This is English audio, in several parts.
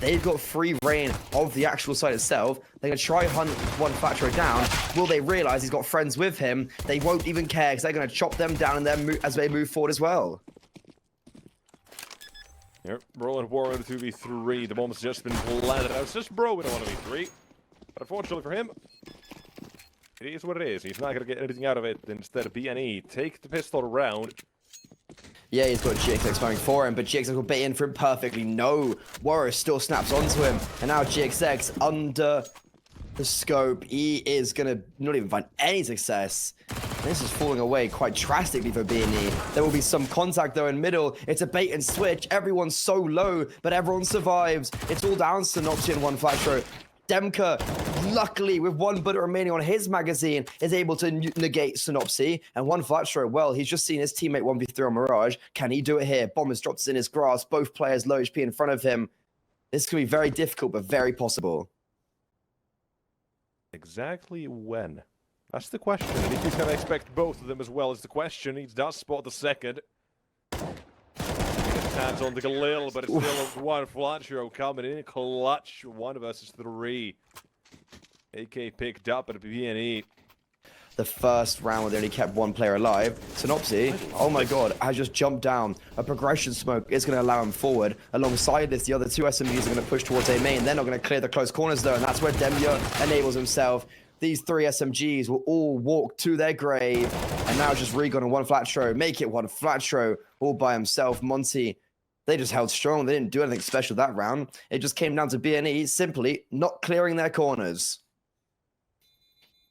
They've got free reign of the actual site itself. They're going to try hunt one Flatro down. Will they realize he's got friends with him? They won't even care because they're going to chop them down and then as they move forward as well. Yep, rolling war into 2v3. The moment's just been planted out. It's just bro with a 1v3. But unfortunately for him, it is what it is. He's not going to get anything out of it. Instead of BNE, take the pistol around. Yeah, he's got GXX going for him, but GXX will bait in for him perfectly. No, Warrior still snaps onto him. And now GXX under the scope. He is going to not even find any success. This is falling away quite drastically for BNE. There will be some contact though in middle. It's a bait and switch. Everyone's so low, but everyone survives. It's all down to Synopsy and one Flatro. Demka, luckily, with one bullet remaining on his magazine, is able to negate Synopsy. And one Flatro, well, he's just seen his teammate 1v3 on Mirage. Can he do it here? Bomb is dropped in his grasp. Both players low HP in front of him. This could be very difficult, but very possible. Exactly when? That's the question. And if he's going to expect both of them as well is the question. He does spot the second. Hands on the Galil, but it's still one Flatro coming in clutch. 1 versus 3. AK picked up at BNE. The first round where they only kept one player alive. Synopsy, oh my god, has just jumped down. A progression smoke is going to allow him forward. Alongside this, the other 2 SMGs are going to push towards A main. They're not going to clear the close corners though, and that's where Demya enables himself. These 3 SMGs will all walk to their grave. And now just Regon and one Flatro. Make it one Flatro all by himself. Monte, they just held strong. They didn't do anything special that round. It just came down to BNE simply not clearing their corners.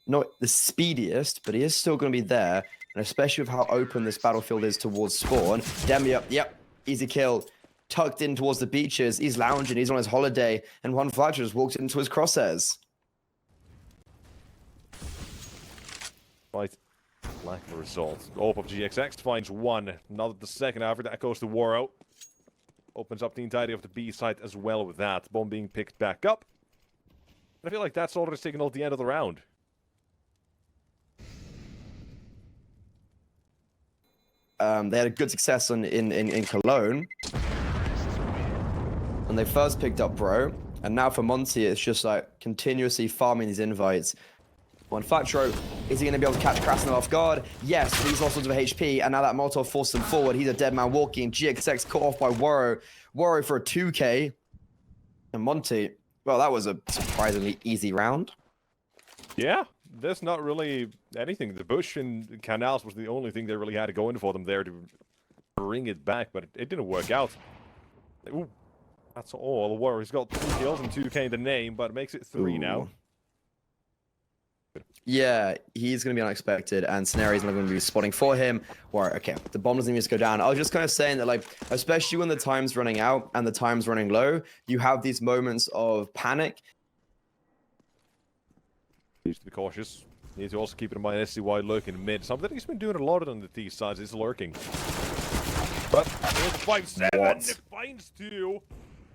Not the speediest, but he is still going to be there. And especially with how open this battlefield is towards spawn. Demya, yep, easy kill. Tucked in towards the beaches. He's lounging. He's on his holiday. And one Flatro just walked into his crosshairs. Right. Lack of a result. Op of GXX finds 1. Not the second after that goes to Waro. Opens up the entirety of the B site as well with that. Bomb being picked back up. And I feel like that's already signaled the end of the round. They had a good success in Cologne. And they first picked up Bro. And now for Monte, it's just like continuously farming these invites. One Flatro, is he going to be able to catch Krasnov off guard? Yes, he's lost lots of HP, and now that Molotov forced him forward. He's a dead man walking. GXX caught off by Waro. Waro for a 2K. And Monte, well, that was a surprisingly easy round. Yeah, there's not really anything. The bush and canals was the only thing they really had to go in for them there to bring it back, but it didn't work out. Ooh, that's all. Waro's got 2 kills and 2K in the name, but it makes it 3 now. Yeah, he's going to be unexpected, and Scenario's not going to be spotting for him. Or, okay, the bomb doesn't even just go down. I was just kind of saying that, like, especially when the time's running out and the time's running low, you have these moments of panic. Needs to be cautious. Need to also keep it in mind SCY lurking mid. Something he's been doing a lot on the T sides is lurking. But here's 5-7. It finds 2.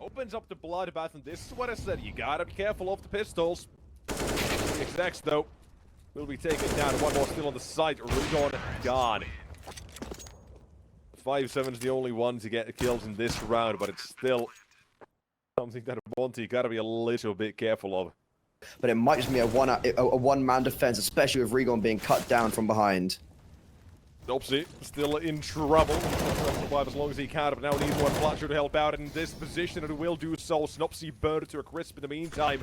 Opens up the bloodbath, and this is what I said. You gotta be careful of the pistols. XX though will be taken down. 1 more still on the site. Regon gone. 5-7 is the only one to get kills in this round, but it's still something that Monte gotta be a little bit careful of. But it might just be a one-man defense, especially with Regon being cut down from behind. Synopsy still in trouble. Survive as long as he can, but now needs one Flatro to help out in this position, and it will do so. Synopsy burned to a crisp in the meantime.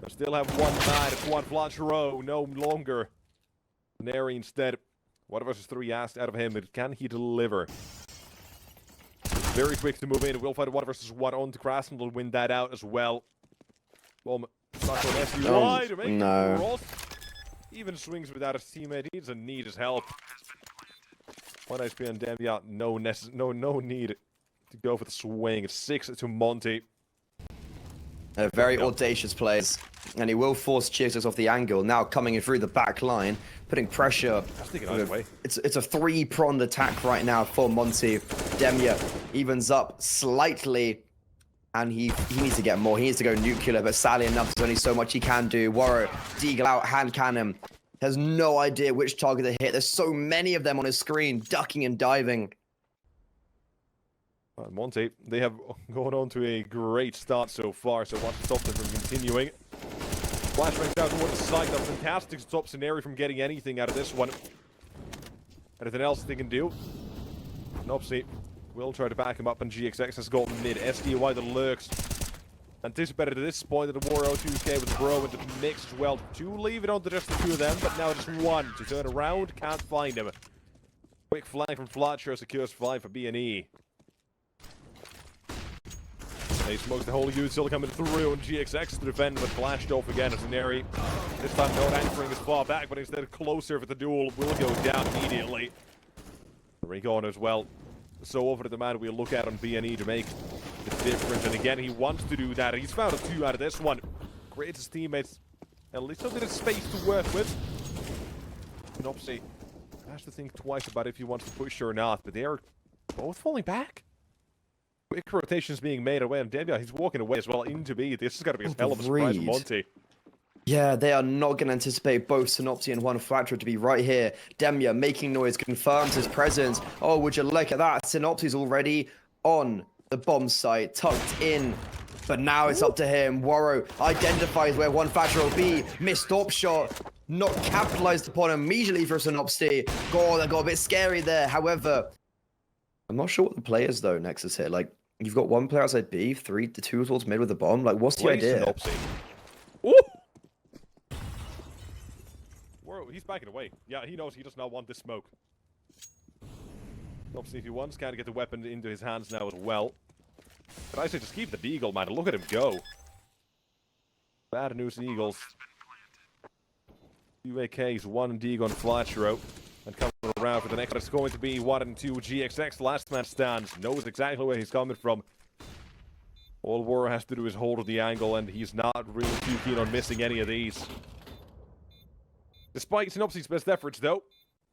They still have 1 man. It's 1 Flatro, no longer. Neri instead. 1 versus 3 asked out of him, but can he deliver? Very quick to move in. We'll fight 1 versus 1 on to Krasnov. Will win that out as well. Bomb stuck on SUI to make it cross. Even swings without his teammate. He doesn't need his help. 1 HP on Demya. No need to go for the swing. It's 6 to Monte. Very audacious plays, and he will force GXX off the angle. Now coming in through the back line, putting pressure. It's a 3-pronged attack right now for Monte. Demya evens up slightly, and he needs to get more. He needs to go nuclear, but sadly enough, there's only so much he can do. Waro, Deagle out, hand cannon. Has no idea which target to hit. There's so many of them on his screen, ducking and diving. Monte, they have gone on to a great start so far, so watch to stop them from continuing. Flashbang down towards the side, that's fantastic to stop Scenario from getting anything out of this one. Anything else they can do? nopzy will try to back him up, and GXX has got mid. SDY the lurks. Anticipated at this point that the War 02K with the Bro into the mix as well. To leave it on to just the two of them, but now just one to turn around, can't find him. Quick flank from Flatcher secures 5 for B&E. They smokes the whole unit still coming through, and GXX to defend, but flashed off again as Neri. This time not anchoring as far back, but instead closer for the duel will go down immediately. Recon as well. So over to the man we'll look at on B&E to make the difference, and again he wants to do that. He's found a 2 out of this one. Creates his teammates at least a bit of space to work with. nopzy has to think twice about if he wants to push or not, but they are both falling back. Quick rotations being made away, and Demia, he's walking away as well into B. This is going to be a hell of a surprise for Monte. Yeah, they are not going to anticipate both Synopsy and one Flatcher to be right here. Demia making noise, confirms his presence. Oh, would you look at that? Synopsy's already on the bomb site, tucked in. But now it's up to him. Waro identifies where one Flatcher will be. Missed op shot, not capitalized upon immediately for Synopsy. God, that got a bit scary there. However, I'm not sure what the play is, though, Nexus here. Like, you've got one player outside B, the two towards mid with the bomb. Like, what's the idea? Synopsy. Ooh! He's backing away. Yeah, he knows he does not want this smoke. Obviously, if he wants, can't get the weapon into his hands now as well. But I say just keep the Deagle, man. Look at him go. Bad News Eagles. 2 AKs, 1 Deagle on Flatcher. And coming around for the next, it's going to be 1 and 2 GXX. Last man stands. Knows exactly where he's coming from. All War has to do is hold the angle, and he's not really too keen on missing any of these. Despite Synopsy's best efforts, though,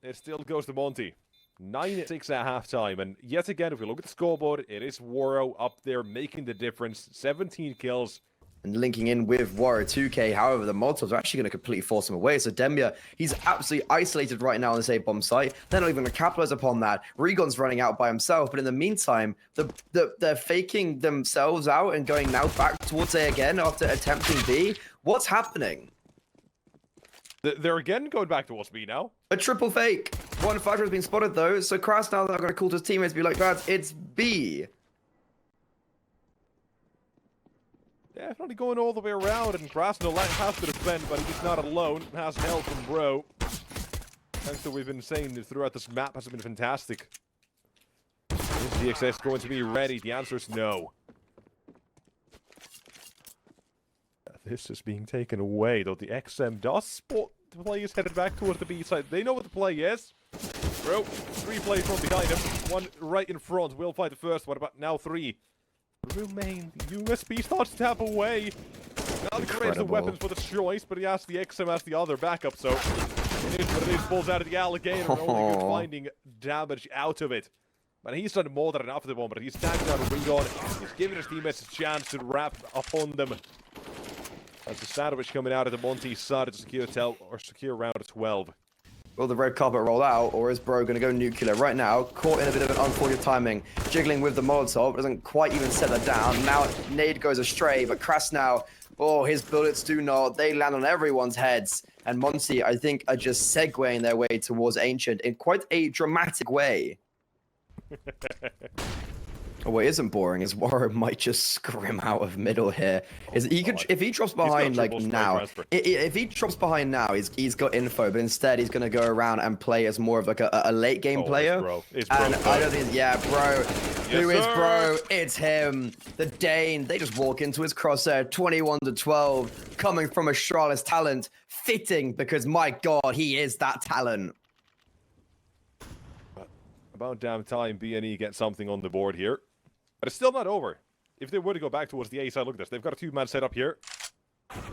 it still goes to Monte. 9-6 at halftime, and yet again, if we look at the scoreboard, it is Waro up there making the difference. 17 kills. And linking in with Waro 2K, however, the Molotovs are actually going to completely force him away. So Demia, he's absolutely isolated right now on this A-bomb site. They're not even going to capitalize upon that. Regon's running out by himself, but in the meantime, they're faking themselves out and going now back towards A again after attempting B. What's happening? They're again going back towards B now. A triple fake. One Flatcher has been spotted though, so Kras now they're going to call to his teammates and be like, lads, it's B. Definitely going all the way around, and Krasnodar has to defend, but he's not alone. Has help from Bro. Thanks to we've been saying throughout this map has been fantastic. Is DXS going to be ready? The answer is no. This is being taken away, though the XM does spot the play is headed back towards the B side. They know what the play is. Bro, 3 players from behind him, 1 right in front. Will fight the first one, but now 3 remain. USB starts to tap away. Now he creates the weapons for the choice, but he has the XM as the other backup, so it is what it is. Falls out of the alligator, and only good finding damage out of it. But he's done more than enough at the moment. He's tagged down Regon. He's giving his teammates a chance to wrap upon them. As the sandwich coming out of the Monte side to secure round of 12. Will the red carpet roll out, or is Bro going to go nuclear? Right now, caught in a bit of an unfortunate timing. Jiggling with the Molotov, doesn't quite even set that down. Now, nade goes astray, but Kras now, oh, his bullets do not. They land on everyone's heads. And Monte, I think, are just segueing their way towards Ancient in quite a dramatic way. Oh, what isn't boring is Waro might just scrim out of middle here. If he drops behind like now, if he drops behind now, he's got info, but instead he's gonna go around and play as more of like a late game player. It's Bro. And I don't think, yeah, Bro. Who is Bro? It's him, the Dane. They just walk into his crosshair, 21-12, coming from Astralis talent, fitting because my God, he is that talent. About damn time B&E get something on the board here. But it's still not over. If they were to go back towards the A side, look at this. They've got a 2-man set up here.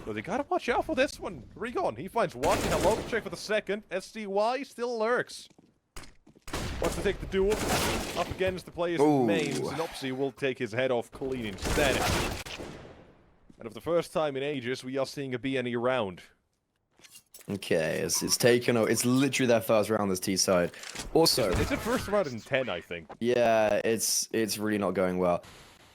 So they gotta watch out for this one. Regon, he finds 1. Hello, check for the second. SDY still lurks. Wants to take the duel. Up against the player's main. Synopsy will take his head off clean instead. And for the first time in ages, we are seeing a B&E round. Okay, it's taken. It's literally their first round. This T side. Also, It's a first round in 10, I think. yeah, it's really not going well.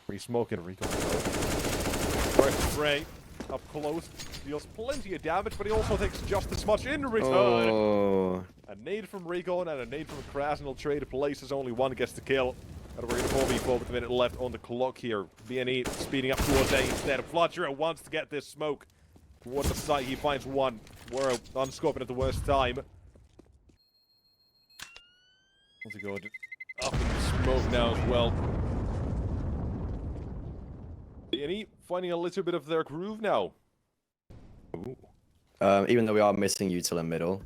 Free smoke and Rico. Right, Frey up close, deals plenty of damage, but he also takes just as much in return. Oh. A nade from Rico and a nade from Kraz, and he'll trade places. Only one gets the kill. And we're in a 4v4 with a minute left on the clock here. BNE speeding up towards A instead. Fletcher wants to get this smoke towards the site. He finds one. We're unscoping at the worst time. What's he going up in the smoke now as well? BNE finding a little bit of their groove now. Ooh. Even though we are missing util in middle,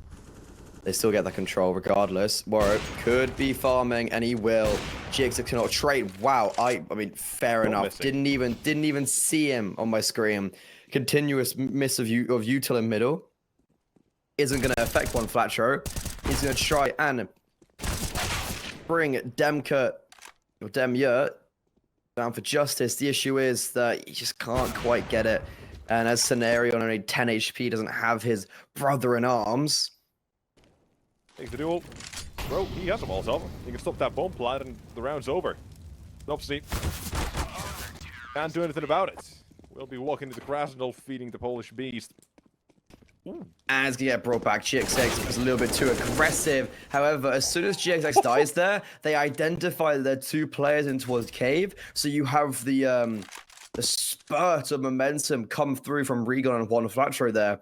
they still get the control regardless. Warwick could be farming, and he will. GX cannot trade. Wow, I mean, fair enough. Didn't even see him on my screen. Continuous miss of util in middle isn't going to affect one flat throw. He's going to try and bring Demka or Demya down for justice. The issue is that he just can't quite get it. And as Scenario on only 10 HP doesn't have his brother in arms. Takes the duel. Bro, he has a Molotov. He can stop that bomb plant and the round's over. Oopsie. Can't do anything about it. We'll be walking to the Krasnodar feeding the Polish beast. Ooh. As he get brought back, GXX was a little bit too aggressive. However, as soon as GXX dies there, they identify their two players in towards cave. So you have the spurt of momentum come through from Regon and one flat throw there.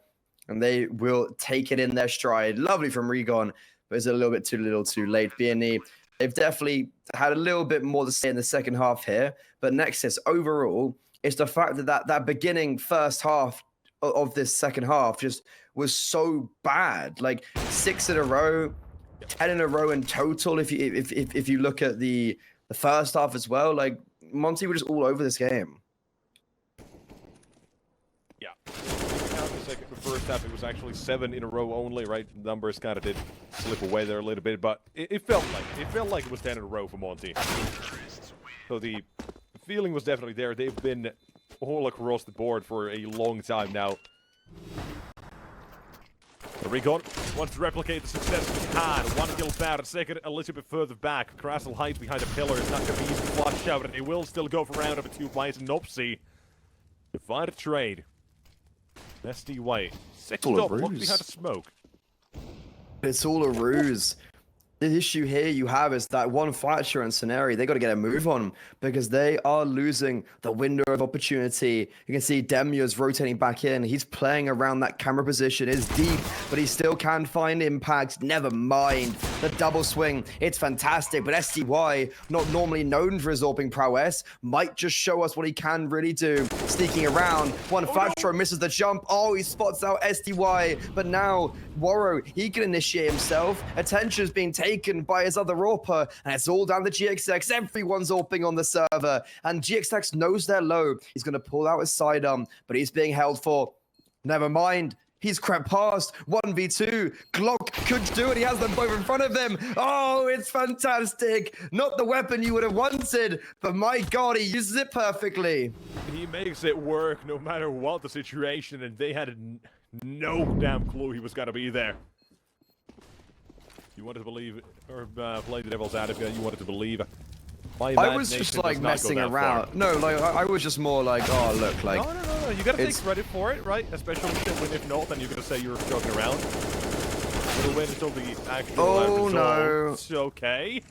And they will take it in their stride. Lovely from Regon, but it's a little bit too little too late. BNE, they've definitely had a little bit more to say in the second half here. But Nexus, overall, it's the fact that that beginning first half of this second half just was so bad. Like 6 in a row, 10 in a row in total. If you look at the first half as well, like Monte were just all over this game. Yeah. The first half, it was actually 7 in a row only, right? Numbers kind of did slip away there a little bit, but it felt like it was 10 in a row for Monte. So the feeling was definitely there. They've been all across the board for a long time now. Recon wants to replicate the success he had. 1 kill bad, second a little bit further back. Krasl hides behind a pillar. It's not going to be easy to flush out, but they will still go for round number 2 by Nopsy. To find a trade. SD White. Second up, locked behind a smoke. It's all a ruse. The issue here you have is that one fracture and Scenario, they got to get a move on because they are losing the window of opportunity. You can see Demya's rotating back in. He's playing around that camera position. It's deep, but he still can find impact. Never mind the double swing. It's fantastic, but SDY, not normally known for his AWPing prowess, might just show us what he can really do. Sneaking around, one fracture misses the jump. Oh, he spots out SDY, but now Warrow, he can initiate himself. Attention's being taken by his other AWPer, and it's all down to GXX. Everyone's AWPing on the server, and GXX knows they're low. He's going to pull out his sidearm, but he's being held for. Never mind. He's crept past 1v2. Glock could do it. He has them both in front of him. Oh, it's fantastic. Not the weapon you would have wanted, but my God, he uses it perfectly. He makes it work no matter what the situation, and they had no damn clue he was going to be there. You wanted to believe, or play the devil's advocate, you wanted to believe. I was just like messing around. No, like I was just more like, oh look, like. No. You gotta take credit for it, right? Especially if not, then you're gonna say you're joking around. It'll win until the actual. Oh no. It's okay.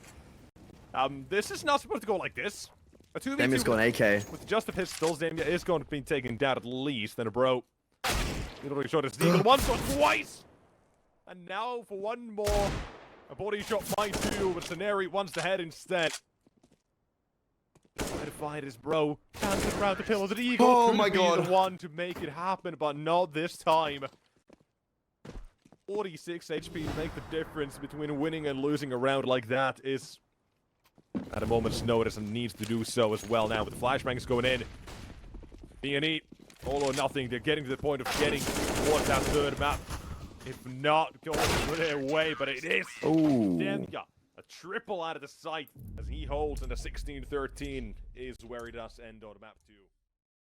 This is not supposed to go like this. A 2v2 Damia's gone AK. with just the pistols, Damia is going to be taken down at least. Then a bro. You know, shot his eagle once or twice. And now for one more, a body shot might do, but Scenario wants to head instead. Try to find his bro, dancing around the pillows. The eagle oh could my be God. the one to make it happen, but not this time. 46 HP to make the difference between winning and losing a round like that is at a moment's notice and needs to do so as well now with the flashbangs going in. BNE, all or nothing. They're getting to the point of getting towards that third map. If not, going their way, but it is. Demya, a triple out of the sight as he holds, and a 16-13 is where he does end on map 2.